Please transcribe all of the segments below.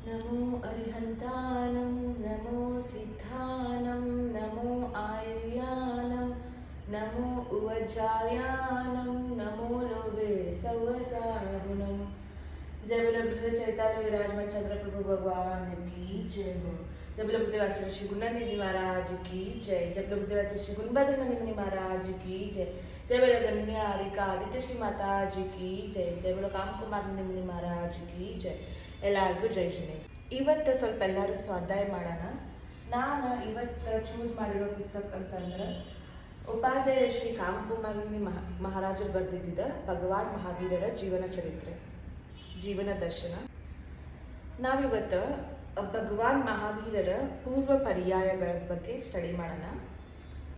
नमो अरिहन्तानं नमो सिद्धानं नमो आर्यानं नमो उवज्जायानं नमो लोभे सवसागुणं। जय बोलो बृहद चैतन्य विराजमान चंद्र प्रभु भगवान की जय हो। जय बोलो बुद्धवाचन श्री गुरुनंद जी महाराज की जय। जय बोलो बुद्धवाचन श्री गुरुभद्र नंदी मुनि महाराज की जय। जय बोलो धन्य हारिका आदित्य श्री माता जी की जय। जय बोलो काम कुमार नंदी मुनि महाराज की जय। ಎಲ್ಲರಿಗೂ ಜೈ ಶ್ರೀ। ಇವತ್ತು ಸ್ವಲ್ಪ ಎಲ್ಲರೂ ಸ್ವಾಧ್ಯಾಯ ಮಾಡೋಣ. ನಾನು ಇವತ್ತು ಚೂಸ್ ಮಾಡಿರೋ ಪುಸ್ತಕ ಅಂತಂದ್ರೆ ಉಪಾಧ್ಯಾಯ ಶ್ರೀ ಕಾಮಕುಮಾರಿ ಮಹಾರಾಜರು ಬರೆದಿದ್ದ ಭಗವಾನ್ ಮಹಾವೀರರ ಜೀವನ ಚರಿತ್ರೆ, ಜೀವನ ದರ್ಶನ. ನಾವಿವತ್ತು ಭಗವಾನ್ ಮಹಾವೀರರ ಪೂರ್ವ ಪರ್ಯಾಯಗಳ ಬಗ್ಗೆ ಸ್ಟಡಿ ಮಾಡೋಣ.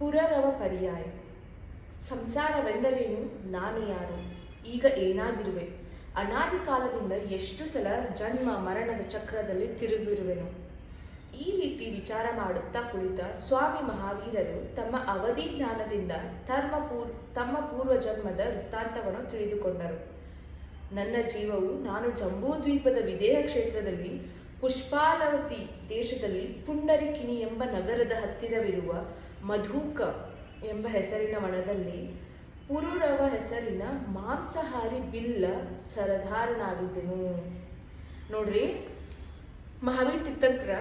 ಪುರರವ ಪರ್ಯಾಯ. ಸಂಸಾರವೆಂದರೇನು, ನಾನು ಯಾರು, ಈಗ ಏನಾಗಿರುವೆ, ಅನಾದಿ ಕಾಲದಿಂದ ಎಷ್ಟು ಸಲ ಜನ್ಮ ಮರಣದ ಚಕ್ರದಲ್ಲಿ ತಿರುಗಿರುವೆನು. ಈ ರೀತಿ ವಿಚಾರ ಮಾಡುತ್ತಾ ಕುಳಿತ ಸ್ವಾಮಿ ಮಹಾವೀರರು ತಮ್ಮ ಅವಧಿ ಜ್ಞಾನದಿಂದ ತಮ್ಮ ಪೂರ್ವ ಜನ್ಮದ ವೃತ್ತಾಂತವನ್ನು ತಿಳಿದುಕೊಂಡರು. ನನ್ನ ಜೀವವು ನಾನು ಜಂಬೂದ್ವೀಪದ ವಿದೇಹ ಕ್ಷೇತ್ರದಲ್ಲಿ ಪುಷ್ಪಾಲವತಿ ದೇಶದಲ್ಲಿ ಪುಂಡರಿಕಿಣಿ ಎಂಬ ನಗರದ ಹತ್ತಿರವಿರುವ ಮಧುಕ ಎಂಬ ಹೆಸರಿನ ವನದಲ್ಲಿ ಪುರೂರವ ಹೆಸರಿನ ಮಾಂಸಾಹಾರಿ ಬಿಲ್ಲ ಸರದಾರನಾಗಿದ್ದೆನು. ನೋಡ್ರಿ, ಮಹಾವೀರ್ ತೀರ್ಥಂಕರ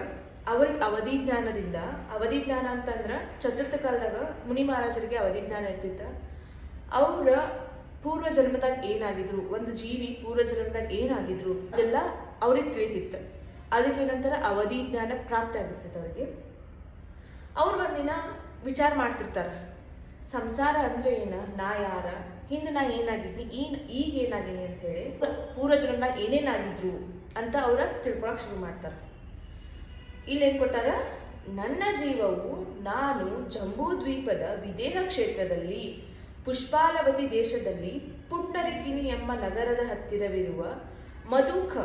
ಅವ್ರಿಗೆ ಅವಧಿಜ್ಞಾನ ಅಂತಂದ್ರೆ ಚತುರ್ಥ ಕಾಲದಾಗ ಮುನಿ ಮಹಾರಾಜರಿಗೆ ಅವಧಿಜ್ಞಾನ ಇರ್ತಿತ್ತ. ಅವರ ಪೂರ್ವ ಜನ್ಮದಾಗ ಏನಾಗಿದ್ರು, ಒಂದು ಜೀವಿ ಪೂರ್ವ ಜನ್ಮದಾಗ ಏನಾಗಿದ್ರು ಅದೆಲ್ಲ ಅವ್ರಿಗೆ ತಿಳಿತಿತ್ತು. ಅದಕ್ಕೆ ನಂತರ ಅವಧಿಜ್ಞಾನ ಪ್ರಾಪ್ತಿ ಆಗಿರ್ತೈತೆ ಅವ್ರಿಗೆ. ಅವ್ರು ಒಂದಿನ ವಿಚಾರ ಮಾಡ್ತಿರ್ತಾರೆ, ಸಂಸಾರ ಅಂದ್ರೆ ಏನ, ನಾ ಯಾರ, ಹಿಂದೆ ನಾ ಏನಾಗಿದ್ನಿ, ಈಗ ಏನಾಗೀನಿ ಅಂತ ಹೇಳಿ ಪೂರ್ವ ಜನ್ಮದಾಗ ಏನೇನಾಗಿದ್ರು ಅಂತ ಅವ್ರ ತಿಳ್ಕೊಳಕ್ ಶುರು ಮಾಡ್ತಾರ. ಇಲ್ಲೇನ್ ಕೊಟ್ಟಾರ, ನನ್ನ ಜೀವವು ನಾನು ಜಂಬೂದ್ವೀಪದ ವಿದೇಹ ಕ್ಷೇತ್ರದಲ್ಲಿ ಪುಷ್ಪಾಲವತಿ ದೇಶದಲ್ಲಿ ಪುಂಡರಿಕಿಣಿ ಎಂಬ ನಗರದ ಹತ್ತಿರವಿರುವ ಮಧುಕ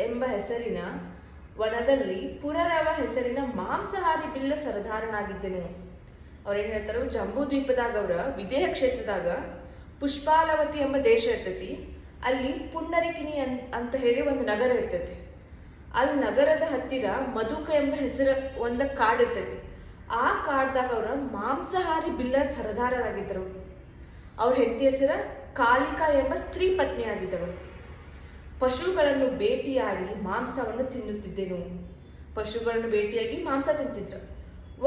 ಎಂಬ ಹೆಸರಿನ ವನದಲ್ಲಿ ಪುರರವ ಹೆಸರಿನ ಮಾಂಸಾಹಾರಿ ಬಿಲ್ಲ ಸರದಾರನಾಗಿದ್ದೆನು. ಅವ್ರೇನು ಹೇಳ್ತಾರೋ, ಜಂಬೂ ದ್ವೀಪದಾಗ ಅವರ ವಿದೇಹ ಕ್ಷೇತ್ರದಾಗ ಪುಷ್ಪಾಲವತಿ ಎಂಬ ದೇಶ ಇರ್ತೈತಿ. ಅಲ್ಲಿ ಪುಂಡರಿಕಿಣಿ ಅಂತ ಹೇಳಿ ಒಂದು ನಗರ ಇರ್ತೈತಿ. ಅಲ್ಲಿ ನಗರದ ಹತ್ತಿರ ಮಧುಕ ಎಂಬ ಹೆಸರು ಒಂದು ಕಾಡು ಇರ್ತೈತಿ. ಆ ಕಾಡ್ದಾಗ ಅವರ ಮಾಂಸಾಹಾರಿ ಬಿಲ್ಲ ಸರದಾರರಾಗಿದ್ದರು. ಅವ್ರ ಹೆಂಡತಿ ಹೆಸರ ಕಾಲಿಕಾ ಎಂಬ ಸ್ತ್ರೀ ಪತ್ನಿ ಆಗಿದ್ದರು. ಪಶುಗಳನ್ನು ಬೇಟೆಯಾಡಿ ಮಾಂಸವನ್ನು ತಿನ್ನುತ್ತಿದ್ದೆನು. ಪಶುಗಳನ್ನು ಬೇಟೆಯಾಗಿ ಮಾಂಸ ತಿಂತಿದ್ರು.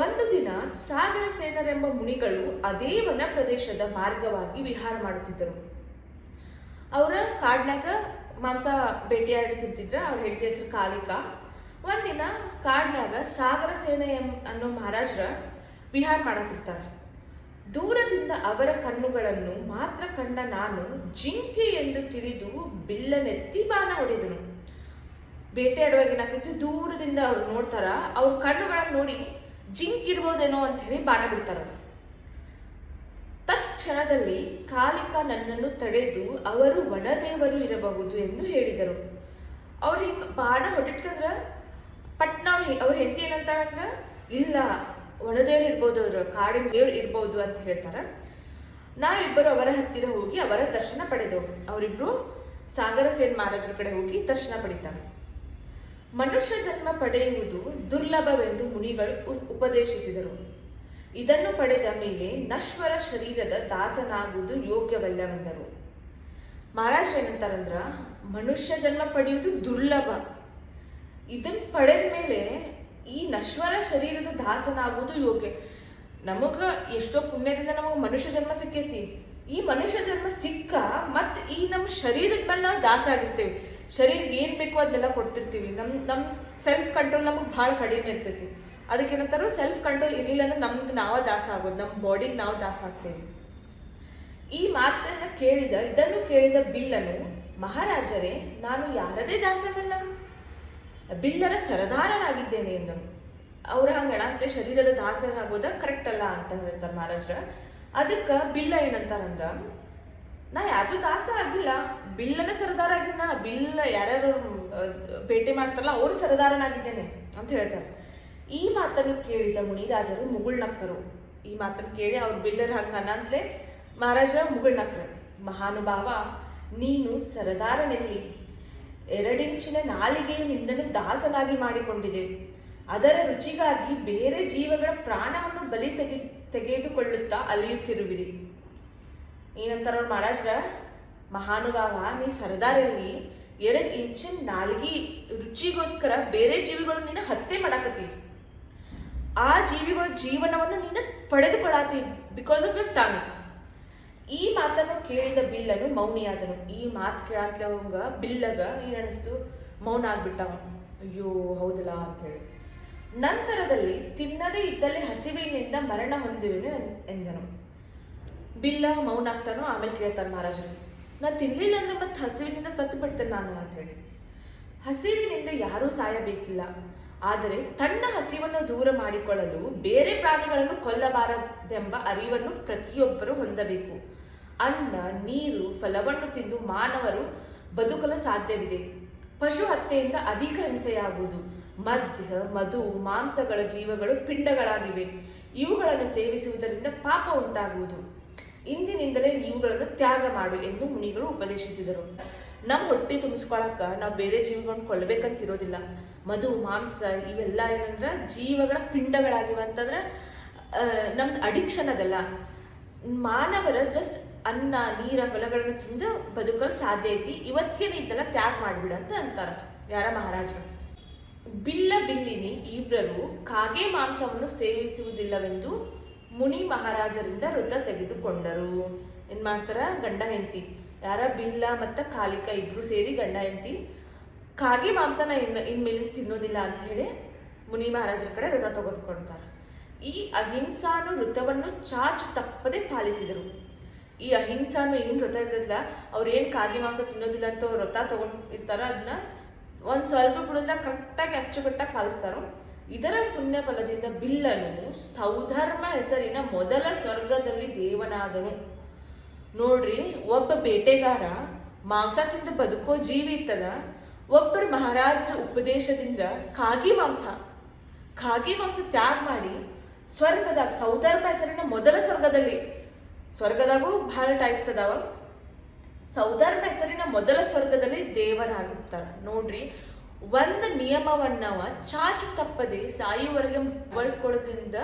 ಒಂದು ದಿನ ಸಾಗರ ಸೇನರೆಂಬ ಮುನಿಗಳು ಅದೇ ವನ ಪ್ರದೇಶದ ಮಾರ್ಗವಾಗಿ ವಿಹಾರ ಮಾಡುತ್ತಿದ್ದರು. ಅವರ ಕಾಡ್ನಾಗ ಮಾಂಸ ಬೇಟೆಯಾಡಿ ತಿಂತಿದ್ರ. ಅವ್ರ ಹೆಂಡತಿ ಹೆಸರು ಕಾಲಿಕಾ. ಒಂದಿನ ಕಾಡ್ನಾಗ ಸಾಗರ ಸೇನ ಅನ್ನೋ ಮಹಾರಾಜರ ವಿಹಾರ ಮಾಡತ್ತಿರ್ತಾರ. ದೂರದಿಂದ ಅವರ ಕಣ್ಣುಗಳನ್ನು ಮಾತ್ರ ಕಂಡ ನಾನು ಜಿಂಕೆ ಎಂದು ತಿಳಿದು ಬಿಲ್ಲನೆತ್ತಿ ಬಾಣ ಹೊಡೆದನು. ಬೇಟೆಯಾಡುವಾಗ ಏನಾಗ್ತಿತ್ತು, ದೂರದಿಂದ ಅವ್ರು ನೋಡ್ತಾರ, ಅವ್ರ ಕಣ್ಣುಗಳನ್ನು ನೋಡಿ ಜಿಂಕ್ ಇರ್ಬೋದೇನೋ ಅಂತ ಹೇಳಿ ಬಾಣ ಬಿಡ್ತಾರ. ತತ್ಕ್ಷಣದಲ್ಲಿ ಕಾಲಿಕಾ ನನ್ನನ್ನು ತಡೆದು ಅವರು ವನದೇವರು ಇರಬಹುದು ಎಂದು ಹೇಳಿದರು. ಅವ್ರು ಹಿಂಗ ಬಾಣ ಹೊಟ್ಟಿಟ್ಕಂದ್ರ ಪಟ್ನ ಅವ್ರ ಹೆಂಡತಿ ಏನಂತಾಳಂದ್ರ, ಇಲ್ಲ ವನದೇವ್ರು ಇರ್ಬೋದು, ಅವ್ರು ಕಾಡಿನ ದೇವ್ರು ಇರ್ಬೋದು ಅಂತ ಹೇಳ್ತಾರ. ನಾವಿಬ್ಬರು ಅವರ ಹತ್ತಿರ ಹೋಗಿ ಅವರ ದರ್ಶನ ಪಡೆದವರು. ಅವರಿಬ್ರು ಸಾಗರ ಸೇನ್ ಮಹಾರಾಜರ ಕಡೆ ಹೋಗಿ ದರ್ಶನ ಪಡಿತಾರೆ. ಮನುಷ್ಯ ಜನ್ಮ ಪಡೆಯುವುದು ದುರ್ಲಭವೆಂದು ಮುನಿಗಳು ಉಪದೇಶಿಸಿದರು. ಇದನ್ನು ಪಡೆದ ಮೇಲೆ ನಶ್ವರ ಶರೀರದ ದಾಸನಾಗುವುದು ಯೋಗ್ಯವಲ್ಲವೆಂದರು. ಮಹಾರಾಜ ಏನಂತಾರಂದ್ರ, ಮನುಷ್ಯ ಜನ್ಮ ಪಡೆಯುವುದು ದುರ್ಲಭ, ಇದನ್ನು ಪಡೆದ ಮೇಲೆ ಈ ನಶ್ವರ ಶರೀರದ ದಾಸನಾಗುವುದು ಯೋಗ್ಯ. ನಮಗ ಎಷ್ಟೋ ಪುಣ್ಯದಿಂದ ನಮಗ ಮನುಷ್ಯ ಜನ್ಮ ಸಿಕ್ಕೈತಿ. ಈ ಮನುಷ್ಯ ಜನ್ಮ ಸಿಕ್ಕ ಮತ್ ಈ ನಮ್ಮ ಶರೀರದ ಮೇಲೆ ನಾವು ದಾಸ ಆಗಿರ್ತೇವೆ. ಶರೀರಕ್ಕೆ ಏನ್ ಬೇಕೋ ಅದನ್ನೆಲ್ಲ ಕೊಡ್ತಿರ್ತೀವಿ. ನಮ್ ಸೆಲ್ಫ್ ಕಂಟ್ರೋಲ್ ನಮಗ್ ಬಹಳ ಕಡಿಮೆ ಇರ್ತೈತಿ. ಅದಕ್ಕೇನಂತಾರು, ಸೆಲ್ಫ್ ಕಂಟ್ರೋಲ್ ಇರಲಿಲ್ಲ ಅಂದ್ರೆ ನಮ್ಗೆ ನಾವ ದಾಸ ಆಗೋದು, ನಮ್ಮ ಬಾಡಿಗೆ ನಾವು ದಾಸ ಆಗ್ತೇವೆ. ಈ ಇದನ್ನು ಕೇಳಿದ ಬಿಲ್ಲನು, ಮಹಾರಾಜರೇ, ನಾನು ಯಾರದೇ ದಾಸನಲ್ಲ, ಬಿಲ್ಲರ ಸರದಾರರಾಗಿದ್ದೇನೆ ಎಂದನು. ಅವ್ರ ಹಂಗಣಂತಲೇ ಶರೀರದ ದಾಸನಾಗೋದ ಕರೆಕ್ಟ್ ಅಲ್ಲ ಅಂತ ಹೇಳ್ತಾರೆ ಮಹಾರಾಜರ. ಅದಕ್ಕ ಬಿಲ್ಲ ಏನಂತಾರಂದ್ರ, ನಾ ಯಾರ್ದು ದಾಸ ಆಗಿಲ್ಲ, ಬಿಲ್ಲನ ಸರದಾರ ಆಗಿದ್ನ. ಬಿಲ್ಲ ಯಾರ್ಯಾರು ಭೇಟಿ ಮಾಡ್ತಾರಲ್ಲ ಅವ್ರು ಸರದಾರನಾಗಿದ್ದೇನೆ ಅಂತ ಹೇಳ್ತಾರೆ. ಈ ಮಾತನ್ನು ಕೇಳಿದ ಮುನಿರಾಜರು ಮುಗುಳ್ನಕ್ಕರು. ಈ ಮಾತನ್ನು ಕೇಳಿ ಅವ್ರ ಬಿಲ್ಲರ ಹಂಗನಂತಲೇ ಮಹಾರಾಜರ ಮುಗುಳ್ನಕ್ಕರು. ಮಹಾನುಭಾವ, ನೀನು ಸರದಾರನೆಲ್ಲಿ, 2 ಇಂಚಿನ ನಾಲಿಗೆಯು ನಿನ್ನನ್ನು ದಾಸನಾಗಿ ಮಾಡಿಕೊಂಡಿದೆ. ಅದರ ರುಚಿಗಾಗಿ ಬೇರೆ ಜೀವಗಳ ಪ್ರಾಣವನ್ನು ಬಲಿ ತೆಗೆದುಕೊಳ್ಳುತ್ತಾ ಅಲಿಯುತ್ತಿರುವಿರಿ. ಏನಂತಾರ ಅವ್ರ ಮಹಾರಾಜ್ರ, ಮಹಾನುಭಾವ, ನೀ ಸರದಾರಲ್ಲಿ 2 ಇಂಚಿನ ನಾಲಿಗೆ ರುಚಿಗೋಸ್ಕರ ಬೇರೆ ಜೀವಿಗಳು ನಿನ್ನ ಹತ್ಯೆ ಮಾಡಾಕತ್ತೀವಿ. ಆ ಜೀವಿಗಳ ಜೀವನವನ್ನು ನೀನು ಪಡೆದುಕೊಳ್ಳಾತೀವಿ ಬಿಕಾಸ್ ಆಫ್ ಯುವರ್ ಟಂಗ್. ಈ ಮಾತನ್ನು ಕೇಳಿದ ಬಿಲ್ಲನು ಮೌನಿಯಾದನು. ಈ ಮಾತು ಕೇಳಾತ್ಲೆ ಅವಂಗ ಬಿಲ್ಲಗ ಏನನಿಸ್ತು, ಮೌನ ಆಗ್ಬಿಟ್ಟವ. ಅಯ್ಯೋ ಹೌದಲ್ಲ ಅಂತೇಳಿ. ನಂತರದಲ್ಲಿ ತಿನ್ನದೇ ಇದ್ದಲ್ಲಿ ಹಸಿವಿನಿಂದ ಮರಣ ಹೊಂದಿರುವನು ಎಂದನು. ಬಿಲ್ಲ ಮೌನ ಆಗ್ತಾನೋ. ಆಮೇಲೆ ಕೇಳ್ತಾನೆ ಮಹಾರಾಜರಿಗೆ, ನಾ ತಿನ್ಲಿಲ್ಲ ಅಂದ್ರೆ ಮತ್ತೆ ಹಸಿವಿನಿಂದ ಸತ್ತು ಬಿಡ್ತೇನೆ ನಾನು ಅಂತ ಹೇಳಿ. ಹಸಿವಿನಿಂದ ಯಾರೂ ಸಾಯಬೇಕಿಲ್ಲ, ಆದರೆ ತನ್ನ ಹಸಿವನ್ನು ದೂರ ಮಾಡಿಕೊಳ್ಳಲು ಬೇರೆ ಪ್ರಾಣಿಗಳನ್ನು ಕೊಲ್ಲಬಾರದೆಂಬ ಅರಿವನ್ನು ಪ್ರತಿಯೊಬ್ಬರು ಹೊಂದಬೇಕು. ಅನ್ನ, ನೀರು, ಫಲವನ್ನು ತಿಂದು ಮಾನವರು ಬದುಕಲು ಸಾಧ್ಯವಿದೆ. ಪಶು ಹತ್ಯೆಯಿಂದ ಅಧಿಕ ಹಿಂಸೆಯಾಗುವುದು. ಮದ್ಯ, ಮಧು, ಮಾಂಸಗಳ ಜೀವಗಳು ಪಿಂಡಗಳಾಗಿವೆ. ಇವುಗಳನ್ನು ಸೇವಿಸುವುದರಿಂದ ಪಾಪ ಉಂಟಾಗುವುದು. ಇಂದಿನಿಂದಲೇ ಇವುಗಳನ್ನು ತ್ಯಾಗ ಮಾಡು ಎಂದು ಮುನಿಗಳು ಉಪದೇಶಿಸಿದರು. ನಮ್ಮ ಹೊಟ್ಟೆ ತುಂಬಿಸ್ಕೊಳಕ್ಕ ನಾವು ಬೇರೆ ಜೀವಿಗಳನ್ನ ಕೊಲ್ಲಬೇಕಂತಿರೋದಿಲ್ಲ. ಮಧು, ಮಾಂಸ ಇವೆಲ್ಲ ಏನಂದ್ರೆ ಜೀವಗಳ ಪಿಂಡಗಳಾಗಿವೆ ಅಂತಂದ್ರೆ ನಮ್ದು ಅಡಿಕ್ಷನ್ ಅದಲ್ಲ. ಮಾನವರ ಜಸ್ಟ್ ಅನ್ನ, ನೀರ, ಫಲಗಳನ್ನು ತಿಂದು ಬದುಕಲು ಸಾಧ್ಯ ಐತಿ. ಇವತ್ತಿಗೆ ಇದೆಲ್ಲ ತ್ಯಾಗ ಮಾಡ್ಬಿಡ ಅಂತ ಅಂತಾರ ಯಾರ ಮಹಾರಾಜರು. ಬಿಲ್ಲ, ಬಿಲ್ಲಿನಿ ಇಬ್ಬರು ಕಾಗೆ ಮಾಂಸವನ್ನು ಸೇವಿಸುವುದಿಲ್ಲವೆಂದು ಮುನಿ ಮಹಾರಾಜರಿಂದ ವೃತ ತೆಗೆದುಕೊಂಡರು. ಏನ್ ಮಾಡ್ತಾರ, ಗಂಡ ಹೆಂಡತಿ ಯಾರ ಬಿಲ್ಲ ಮತ್ತ ಕಾಲಿಕ ಇಬ್ರು ಸೇರಿ ಗಂಡ ಹೆಂಡತಿ ಕಾಗೆ ಮಾಂಸನ ಇನ್ಮೇಲೆ ತಿನ್ನೋದಿಲ್ಲ ಅಂತ ಹೇಳಿ ಮುನಿ ಮಹಾರಾಜರ ಕಡೆ ವೃತ ತೆಗೆದುಕೊಳ್ತಾರೆ. ಈ ಅಹಿಂಸಾನು ವೃತವನ್ನು ಚಾಚು ತಪ್ಪದೆ ಪಾಲಿಸಿದರು. ಈ ಅಹಿಂಸಾನು ಏನು ವೃತ ಇರ್ತದಲ್ಲ, ಅವ್ರು ಏನ್ ಕಾಗೆ ಮಾಂಸ ತಿನ್ನೋದಿಲ್ಲ ಅಂತ ಅವ್ರು ವೃತ ತಗೊಂಡಿರ್ತಾರ, ಅದನ್ನ ಒಂದ್ ಸ್ವಲ್ಪ ಬಿಡೋದ ಕರೆಕ್ಟಾಗಿ ಅಚ್ಚುಕಟ್ಟಾಗಿ ಪಾಲಿಸ್ತಾರೋ. ಇದರ ಪುಣ್ಯ ಫಲದಿಂದ ಬಿಲ್ಲನು ಸೌಧರ್ಮ ಹೆಸರಿನ ಮೊದಲ ಸ್ವರ್ಗದಲ್ಲಿ ದೇವನಾದನು. ನೋಡ್ರಿ, ಒಬ್ಬ ಬೇಟೆಗಾರ ಮಾಂಸ ತಿಂದು ಬದುಕೋ ಜೀವಿ ಇತ್ತದ, ಒಬ್ಬರ ಮಹಾರಾಜರ ಉಪದೇಶದಿಂದ ಕಾಗಿ ಮಾಂಸ ತ್ಯಾಗ ಮಾಡಿ ಸ್ವರ್ಗದಾಗ ಸೌಧರ್ಮ ಹೆಸರಿನ ಮೊದಲ ಸ್ವರ್ಗದಾಗೂ ಬಹಳ ಟೈಪ್ಸ್ ಅದಾವ. ಸೌಧರ್ಮ ಹೆಸರಿನ ಮೊದಲ ಸ್ವರ್ಗದಲ್ಲಿ ದೇವರಾಗುತ್ತಾರ. ನೋಡ್ರಿ, ಒಂದು ನಿಯಮವನ್ನವ ಚಾಚು ತಪ್ಪದೆ ಸಾಯುವವರೆಗೆ ಬಳಸ್ಕೊಳ್ಳೋದ್ರಿಂದ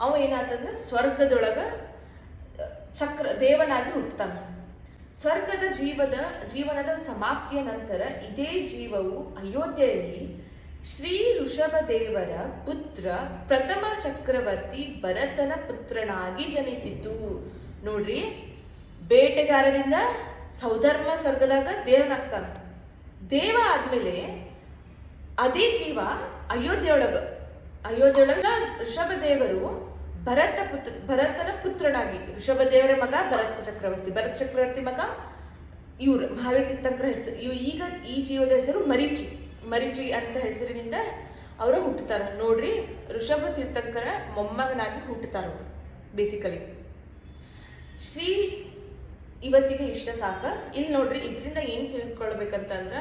ಅವ ಏನಾತಂದ್ರೆ ಸ್ವರ್ಗದೊಳಗ ದೇವನಾಗಿ ಹುಟ್ಟತಾನ. ಸ್ವರ್ಗದ ಜೀವನದ ಸಮಾಪ್ತಿಯ ನಂತರ ಇದೇ ಜೀವವು ಅಯೋಧ್ಯೆಯಲ್ಲಿ ಶ್ರೀ ಋಷಭದೇವರ ಪುತ್ರ ಪ್ರಥಮ ಚಕ್ರವರ್ತಿ ಭರತನ ಪುತ್ರನಾಗಿ ಜನಿಸಿತು. ನೋಡ್ರಿ, ಬೇಟೆಗಾರದಿಂದ ಸೌಧರ್ಮ ಸ್ವರ್ಗದಾಗ ದೇವನಾಗ್ತಾನ. ದೇವ ಆದ್ಮೇಲೆ ಅದೇ ಜೀವ ಅಯೋಧ್ಯೆಯೊಳಗ ಋಷಭದೇವರು ಭರತನ ಪುತ್ರನಾಗಿ, ಋಷಭದೇವರ ಮಗ ಭರತ ಚಕ್ರವರ್ತಿ ಮಗ ಇವ್ರು ಮಹಾವೀರ ತೀರ್ಥಂಕರ ಹೆಸರು. ಈಗ ಈ ಜೀವದ ಹೆಸರು ಮರೀಚಿ ಅಂತ ಹೆಸರಿನಿಂದ ಅವರು ಹುಟ್ಟುತ್ತಾರ. ನೋಡ್ರಿ, ಋಷಭ ತೀರ್ಥಂಕರ ಮೊಮ್ಮಗನಾಗಿ ಹುಟ್ಟುತ್ತಾರ ಅವರು ಬೇಸಿಕಲಿ. ಇವತ್ತಿಗೆ ಇಷ್ಟ ಸಾಕ. ಇಲ್ಲಿ ನೋಡ್ರಿ, ಇದರಿಂದ ಏನು ತಿಳ್ಕೊಳ್ಬೇಕಂತಂದ್ರ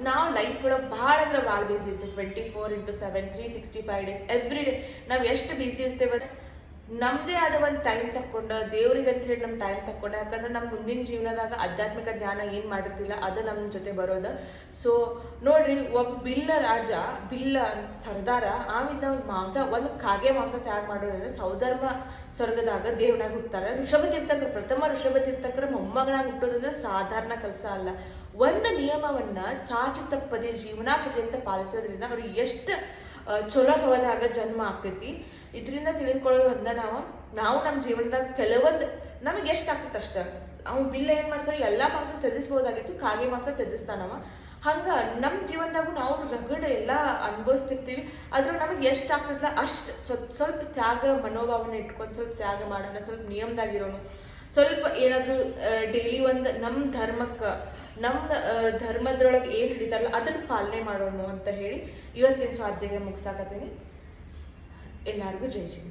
ನಾವು ಲೈಫ್ ಒಳಗೆ ಭಾಳ ಅಂದ್ರೆ ಭಾಳ ಬಿಸಿ ಇರ್ತೇವೆ. 24/7 365 days ಎವ್ರಿ ಡೇ ನಾವು ಎಷ್ಟು ಬಿಸಿ ಇರ್ತೇವೆ. ನಮ್ಮದೇ ಆದ ಒಂದು ಟೈಮ್ ತಕ್ಕೊಂಡ ದೇವ್ರಿಗೆ ಅಂತ ಹೇಳಿ ನಮ್ಮ ಟೈಮ್ ತಕ್ಕೊಂಡ. ಯಾಕಂದ್ರೆ ನಮ್ಮ ಮುಂದಿನ ಜೀವನದಾಗ ಆಧ್ಯಾತ್ಮಿಕ ಜ್ಞಾನ ಏನು ಮಾಡಿರ್ತಿಲ್ಲ ಅದು ನಮ್ಮ ಜೊತೆ ಬರೋದು. ಸೊ ನೋಡ್ರಿ, ಒಬ್ಬ ಬಿಲ್ಲ ಸರ್ದಾರ ಆಮಿಂದ ಒಂದು ಕಾಗೆ ಮಾಂಸ ತ್ಯಾಗ ಮಾಡೋದ್ರಿಂದ ಸೌಧರ್ಮ ಸ್ವರ್ಗದಾಗ ದೇವನಾಗಿ ಹುಟ್ಟಾರ. ಪ್ರಥಮ ಋಷಭ ತೀರ್ಥಂಕರ ಮೊಮ್ಮಗನಾಗಿ ಹುಟ್ಟೋದಂದ್ರೆ ಸಾಧಾರಣ ಕೆಲಸ ಅಲ್ಲ. ಒಂದು ನಿಯಮವನ್ನ ಚಾಚು ತಪ್ಪದೆ ಜೀವನಾಪತಿ ಅಂತ ಪಾಲಿಸೋದ್ರಿಂದ ಅವ್ರಿಗೆ ಎಷ್ಟು ಚಲೋ ಭವದಾಗ ಜನ್ಮ ಆಗ್ತೈತಿ. ಇದರಿಂದ ತಿಳಿದುಕೊಳ್ಳೋದು ಒಂದ ನಾವು ನಮ್ಮ ಜೀವನದಾಗ ಕೆಲವೊಂದು ನಮಗೆ ಎಷ್ಟು ಆಗ್ತೈತೆ ಅಷ್ಟ. ಅವ್ನು ಬಿಲ್ಲ ಏನ್ ಮಾಡ್ತಾರೆ, ಎಲ್ಲಾ ಮಾಂಸ ತ್ಯಜಿಸ್ಬೋದಾಗಿತ್ತು, ಕಾಗೆ ಮಾಂಸ ತ್ಯಜಿಸ್ತಾನವ. ಹಂಗ ನಮ್ಮ ಜೀವನದಾಗೂ ನಾವು ರಗಡ್ ಎಲ್ಲ ಅನುಭವಿಸ್ತಿರ್ತೀವಿ. ಆದ್ರೂ ನಮಗೆ ಎಷ್ಟು ಆಗ್ತೈತಲ್ಲ ಅಷ್ಟು ಸ್ವಲ್ಪ ತ್ಯಾಗ ಮನೋಭಾವನೆ ಇಟ್ಕೊಂಡು ಸ್ವಲ್ಪ ತ್ಯಾಗ ಮಾಡೋಣ, ಸ್ವಲ್ಪ ನಿಯಮದಾಗಿರೋನು, ಸ್ವಲ್ಪ ಏನಾದರೂ ಡೈಲಿ ಒಂದು ನಮ್ಮ ಧರ್ಮದ್ರೊಳಗೆ ಏನು ಹಿಡಿತಾರಲ್ಲ ಅದನ್ನ ಪಾಲನೆ ಮಾಡೋಣ ಅಂತ ಹೇಳಿ ಇವತ್ತಿನ ಸ್ವಾಧ್ಯಾಯ ಮುಗಿಸಾಕತ್ತೀನಿ. ಎಲ್ಲರಿಗೂ ಜೈ ಶ್ರೀ.